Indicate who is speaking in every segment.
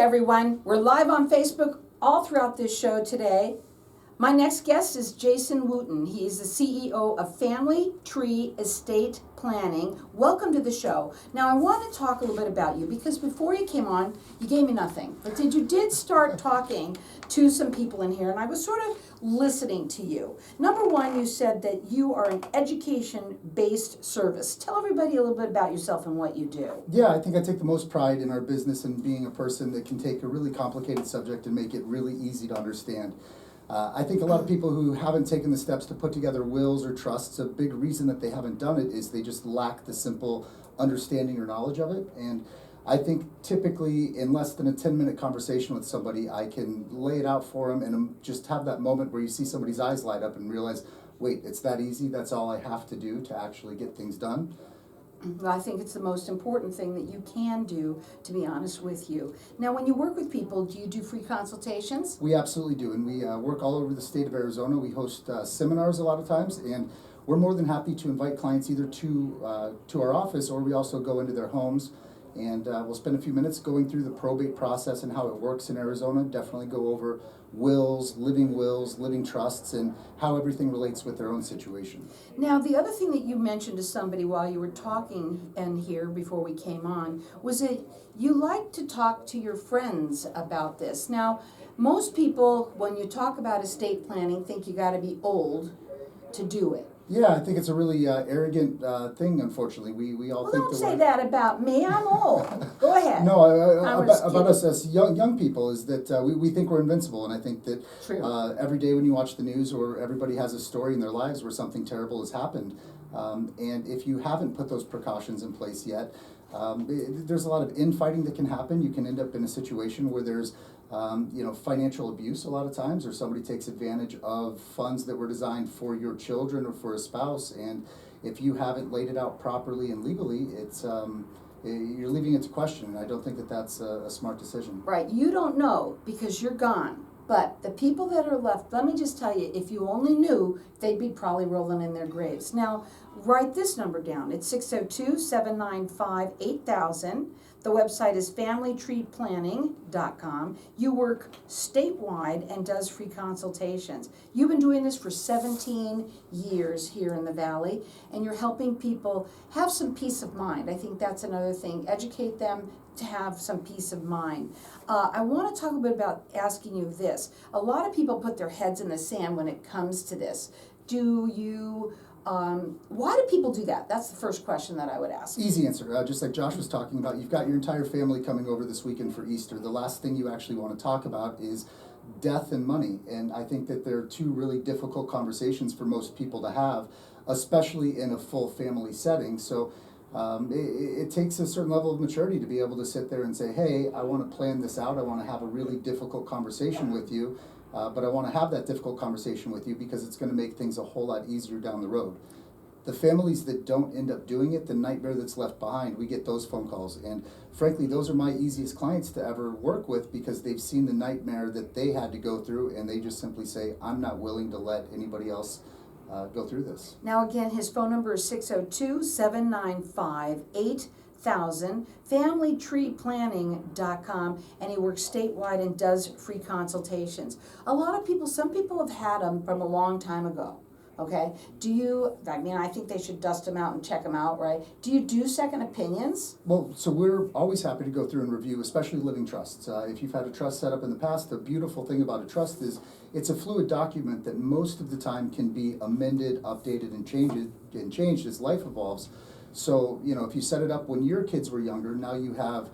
Speaker 1: Everyone, we're live on Facebook all throughout this show today. My next guest is Jason Wooten. He's the CEO of Family Tree Estate Planning. Welcome to the show. Now I want to talk a little bit about you because before you came on, you gave me nothing. But you did start talking to some people in here and I was sort of listening to you. Number one, you said that you are an education-based service. Tell everybody a little bit about yourself and what you do.
Speaker 2: Yeah, I think I take the most pride in our business in being a person that can take a really complicated subject and make it really easy to understand. I think a lot of people who haven't taken the steps to put together wills or trusts, a big reason that they haven't done it is they just lack the simple understanding or knowledge of it. And I think typically in less than a 10-minute conversation with somebody, I can lay it out for them and just have that moment where you see somebody's eyes light up and realize, wait, it's that easy, that's all I have to do to actually get things done.
Speaker 1: Well, I think it's the most important thing that you can do, to be honest with you. Now, when you work with people, do you do free consultations?
Speaker 2: We absolutely do, and we work all over the state of Arizona. We host seminars a lot of times, and we're more than happy to invite clients either to our office, or we also go into their homes, and we'll spend a few minutes going through the probate process and how it works in Arizona. Definitely go over wills, living trusts, and how everything relates with their own situation.
Speaker 1: Now, the other thing that you mentioned to somebody while you were talking and here before we came on was that you like to talk to your friends about this. Now, most people, when you talk about estate planning, think you got to be old to do it.
Speaker 2: Yeah, I think it's a really arrogant thing, unfortunately. We all
Speaker 1: Well,
Speaker 2: think
Speaker 1: don't say that about me. I'm old. Go ahead.
Speaker 2: No,
Speaker 1: I was
Speaker 2: about us as young people is that we think we're invincible, and I think that every day when you watch the news, or everybody has a story in their lives where something terrible has happened, and if you haven't put those precautions in place yet, there's a lot of infighting that can happen. You can end up in a situation where there's financial abuse a lot of times, or somebody takes advantage of funds that were designed for your children or for a spouse, and if you haven't laid it out properly and legally, it's you're leaving it to question, and I don't think that that's a smart decision.
Speaker 1: Right, you don't know because you're gone. But the people that are left, let me just tell you, if you only knew, they'd be probably rolling in their graves. Now, write this number down. It's 602-795-8000. The website is familytreeplanning.com. You work statewide and does free consultations. You've been doing this for 17 years here in the Valley, and you're helping people have some peace of mind. I think that's another thing. Educate them to have some peace of mind. I want to talk a bit about asking you this. A lot of people put their heads in the sand when it comes to this. Why do people do that? That's the first question that I would ask.
Speaker 2: Easy answer. Just like Josh was talking about, you've got your entire family coming over this weekend for Easter. The last thing you actually want to talk about is death and money. And I think that they're two really difficult conversations for most people to have, especially in a full family setting. So it takes a certain level of maturity to be able to sit there and say, hey, I want to plan this out. I want to have a really difficult conversation with you. But I want to have that difficult conversation with you because it's going to make things a whole lot easier down the road. The families that don't end up doing it, the nightmare that's left behind, we get those phone calls. And frankly, those are my easiest clients to ever work with because they've seen the nightmare that they had to go through, and they just simply say, I'm not willing to let anybody else go through this.
Speaker 1: Now again, his phone number is 602-795-8000. familytreeplanning.com, and he works statewide and does free consultations. A lot of people, some people have had them from a long time ago, okay? I think they should dust them out and check them out, right? Do you do second opinions?
Speaker 2: Well, so we're always happy to go through and review, especially living trusts. If you've had a trust set up in the past, the beautiful thing about a trust is it's a fluid document that most of the time can be amended, updated, and changed as life evolves. So, if you set it up when your kids were younger, now you have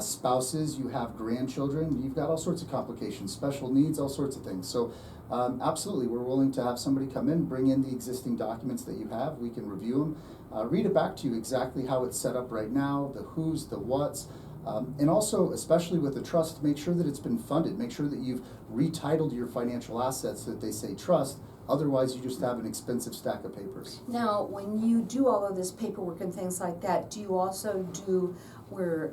Speaker 2: spouses, you have grandchildren, you've got all sorts of complications, special needs, all sorts of things. So, absolutely, we're willing to have somebody come in, bring in the existing documents that you have. We can review them, read it back to you exactly how it's set up right now, the who's, the what's, and also, especially with the trust, make sure that it's been funded. Make sure that you've retitled your financial assets so that they say trust. Otherwise, you just have an expensive stack of papers.
Speaker 1: Now, when you do all of this paperwork and things like that, do you also do where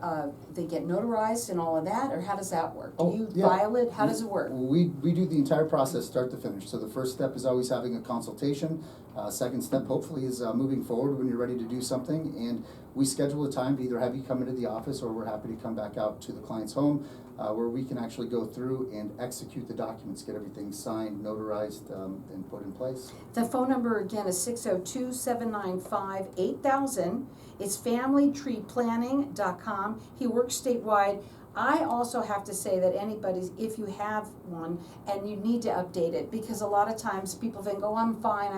Speaker 1: they get notarized and all of that, or how does that work? Do you file it? How does it work?
Speaker 2: We do the entire process start to finish. So the first step is always having a consultation. Second step, hopefully, is moving forward when you're ready to do something. And we schedule a time to either have you come into the office, or we're happy to come back out to the client's home, where we can actually go through and execute the documents, get everything signed, notarized, and put in place.
Speaker 1: The phone number again is 602-795-8000. It's familytreeplanning.com. He works statewide. I also have to say that anybody, if you have one and you need to update it, because a lot of times people think, oh, I'm fine,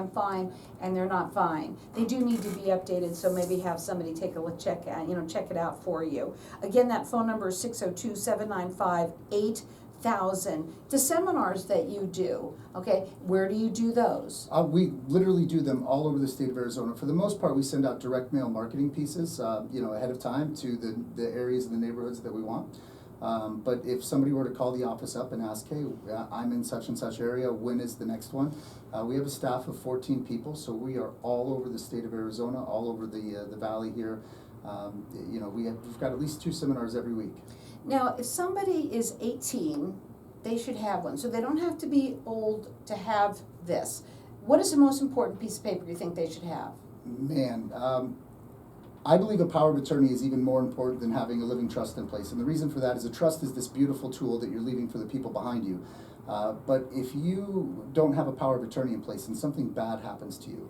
Speaker 1: and they're not fine. They do need to be updated, so maybe have somebody take a look, check it out for you. Again, that phone number is 602-795-8000. The seminars that you do, okay, where do you do those?
Speaker 2: We literally do them all over the state of Arizona. For the most part, we send out direct mail marketing pieces, ahead of time to the areas and the neighborhoods that we want. But if somebody were to call the office up and ask, hey, I'm in such and such area, when is the next one? We have a staff of 14 people, so we are all over the state of Arizona, all over the valley here. We've got at least 2 seminars every week.
Speaker 1: Now, if somebody is 18, they should have one. So they don't have to be old to have this. What is the most important piece of paper you think they should have?
Speaker 2: Man, I believe a power of attorney is even more important than having a living trust in place. And the reason for that is a trust is this beautiful tool that you're leaving for the people behind you. But if you don't have a power of attorney in place and something bad happens to you,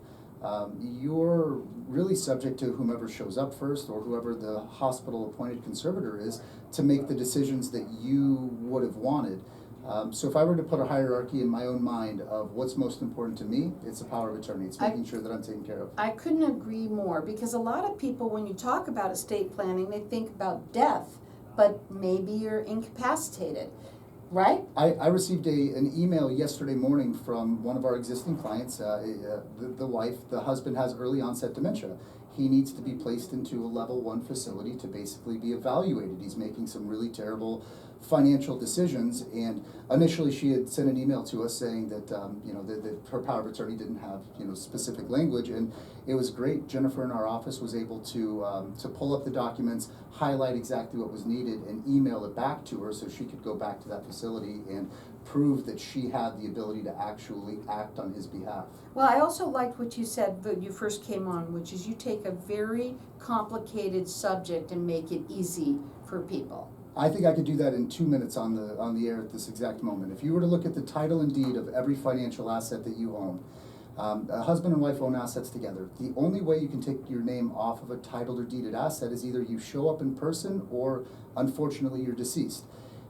Speaker 2: you're really subject to whomever shows up first, or whoever the hospital appointed conservator is, to make the decisions that you would have wanted. So if I were to put a hierarchy in my own mind of what's most important to me, it's a power of attorney. It's making sure that I'm taken care of.
Speaker 1: I couldn't agree more, because a lot of people, when you talk about estate planning, they think about death, but maybe you're incapacitated, right?
Speaker 2: I received an email yesterday morning from one of our existing clients. The husband has early onset dementia. He needs to be placed into a level 1 facility to basically be evaluated. He's making some really terrible financial decisions, and initially she had sent an email to us saying that that her power of attorney didn't have specific language, and it was great. Jennifer in our office was able to pull up the documents, highlight exactly what was needed, and email it back to her so she could go back to that facility and prove that she had the ability to actually act on his behalf.
Speaker 1: Well, I also liked what you said when you first came on, which is you take a very complicated subject and make it easy for people.
Speaker 2: I think I could do that in 2 minutes on the air at this exact moment. If you were to look at the title and deed of every financial asset that you own, a husband and wife own assets together. The only way you can take your name off of a titled or deeded asset is either you show up in person, or unfortunately you're deceased.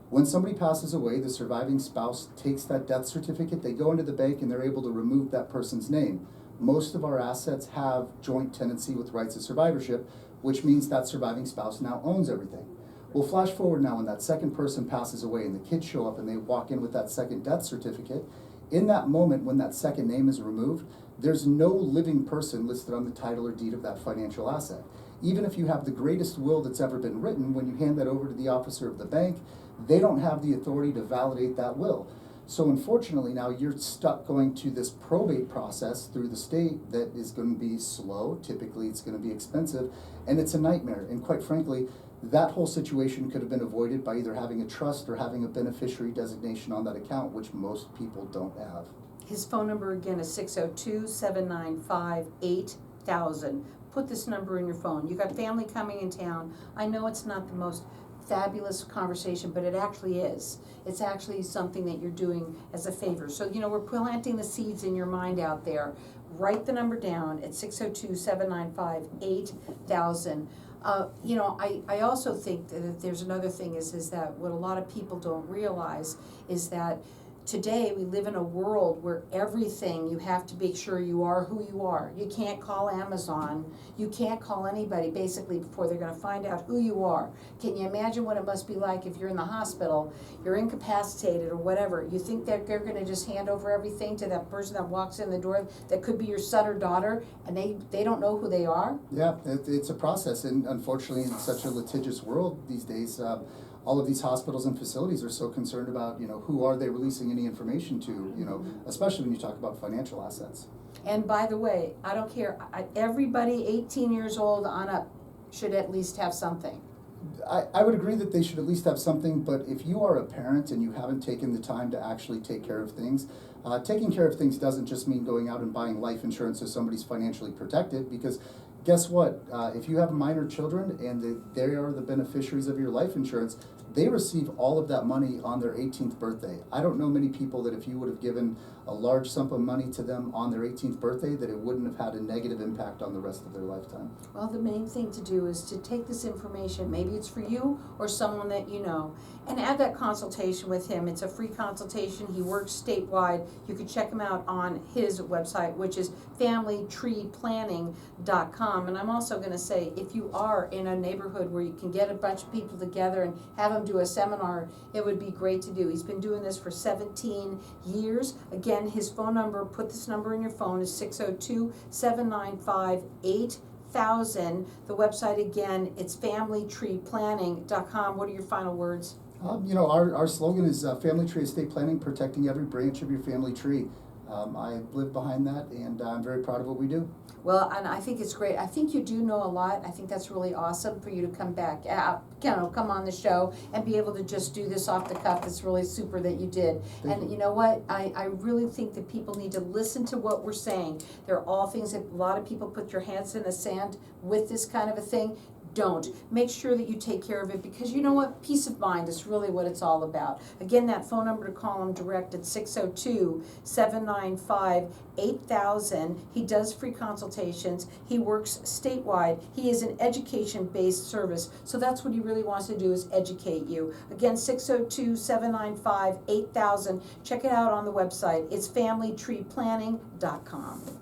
Speaker 2: When somebody passes away, the surviving spouse takes that death certificate, they go into the bank, and they're able to remove that person's name. Most of our assets have joint tenancy with rights of survivorship, which means that surviving spouse now owns everything. Well, flash forward now, when that second person passes away and the kids show up and they walk in with that second death certificate. In that moment, when that second name is removed, there's no living person listed on the title or deed of that financial asset. Even if you have the greatest will that's ever been written, when you hand that over to the officer of the bank, they don't have the authority to validate that will. So unfortunately now you're stuck going to this probate process through the state that is going to be slow. Typically it's going to be expensive, and it's a nightmare. And quite frankly, that whole situation could have been avoided by either having a trust or having a beneficiary designation on that account, which most people don't have.
Speaker 1: His phone number again is 602-795-8000. Put this number in your phone. You got family coming in town. I know it's not the most fabulous conversation, but it actually is. It's actually something that you're doing as a favor. So, we're planting the seeds in your mind out there. Write the number down at 602-795-8000. I also think that there's another thing is that what a lot of people don't realize is that today we live in a world where everything you have to make sure you are who you are. You can't call Amazon. You can't call anybody basically before they're going to find out who you are. Can you imagine what it must be like if you're in the hospital, you're incapacitated or whatever? You think that they're going to just hand over everything to that person that walks in the door that could be your son or daughter, and they don't know who they are?
Speaker 2: Yeah, it's a process, and unfortunately in such a litigious world these days, all of these hospitals and facilities are so concerned about, who are they releasing any information to, especially when you talk about financial assets.
Speaker 1: And by the way, I don't care, everybody 18 years old on up should at least have something.
Speaker 2: I would agree that they should at least have something, but if you are a parent and you haven't taken the time to actually take care of things, taking care of things doesn't just mean going out and buying life insurance so somebody's financially protected, because guess what? If you have minor children and they are the beneficiaries of your life insurance, they receive all of that money on their 18th birthday. I don't know many people that if you would have given a large sum of money to them on their 18th birthday, that it wouldn't have had a negative impact on the rest of their lifetime.
Speaker 1: Well, the main thing to do is to take this information, maybe it's for you or someone that you know, and have that consultation with him. It's a free consultation. He works statewide. You can check him out on his website, which is familytreeplanning.com. And I'm also going to say, if you are in a neighborhood where you can get a bunch of people together and have them do a seminar, it would be great to do. He's been doing this for 17 years. Again, his phone number, put this number in your phone, is 602-795-8000. The website again, it's familytreeplanning.com. What are your final words?
Speaker 2: Our slogan is Family Tree Estate Planning, protecting every branch of your family tree. I live behind that, and I'm very proud of what we do.
Speaker 1: Well, and I think it's great. I think you do know a lot. I think that's really awesome for you to come back, come on the show and be able to just do this off the cuff. It's really super that you did.
Speaker 2: Thank
Speaker 1: You know what? I really think that people need to listen to what we're saying. There are all things that a lot of people put your hands in the sand with this kind of a thing. Don't. Make sure that you take care of it, because you know what? Peace of mind is really what it's all about. Again, that phone number to call him direct at 602-795-8000. He does free consultations. He works statewide. He is an education-based service, so that's what he really wants to do, is educate you. Again, 602-795-8000. Check it out on the website. It's familytreeplanning.com.